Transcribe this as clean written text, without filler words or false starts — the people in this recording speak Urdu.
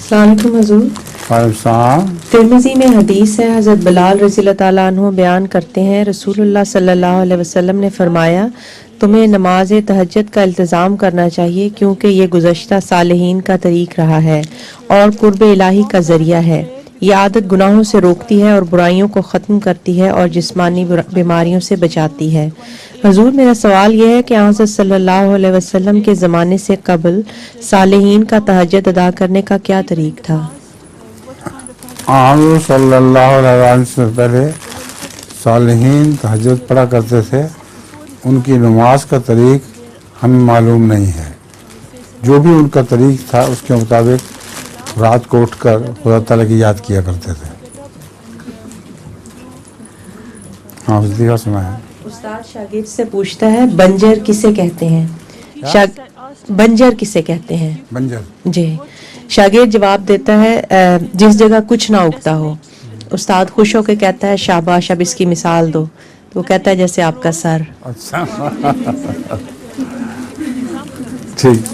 السلام علیکم حضور. السلام. ترمذی میں حدیث ہے، حضرت بلال رضی اللہ تعالیٰ عنہ بیان کرتے ہیں رسول اللہ صلی اللہ علیہ وسلم نے فرمایا تمہیں نماز تہجد کا التزام کرنا چاہیے کیونکہ یہ گزشتہ صالحین کا طریق رہا ہے اور قرب الہی کا ذریعہ ہے. یہ عادت گناہوں سے روکتی ہے اور برائیوں کو ختم کرتی ہے اور جسمانی بیماریوں سے بچاتی ہے. حضور میرا سوال یہ ہے کہ حضرت صلی اللہ علیہ وسلم کے زمانے سے قبل صالحین کا تہجد ادا کرنے کا کیا طریق تھا؟ حضور صلی اللہ علیہ وسلم سے پہلے صالحین تہجد پڑھا کرتے تھے. ان کی نماز کا طریق ہمیں معلوم نہیں ہے. جو بھی ان کا طریق تھا اس کے مطابق رات کو اٹھ کر خدا تعالیٰ کی یاد کیا کرتے تھے. ہاں دیکھا سنا ہے. استاد شاگرد سے پوچھتا ہے بنجر کسے کہتے ہیں؟ بنجر کسے کہتے ہیں؟ بنجر. جی. شاگرد جواب دیتا ہے جس جگہ کچھ نہ اگتا ہو. استاد خوش ہو کے کہتا ہے شاباش، اب اس کی مثال دو. تو وہ کہتا ہے جیسے آپ کا سر. اچھا ٹھیک.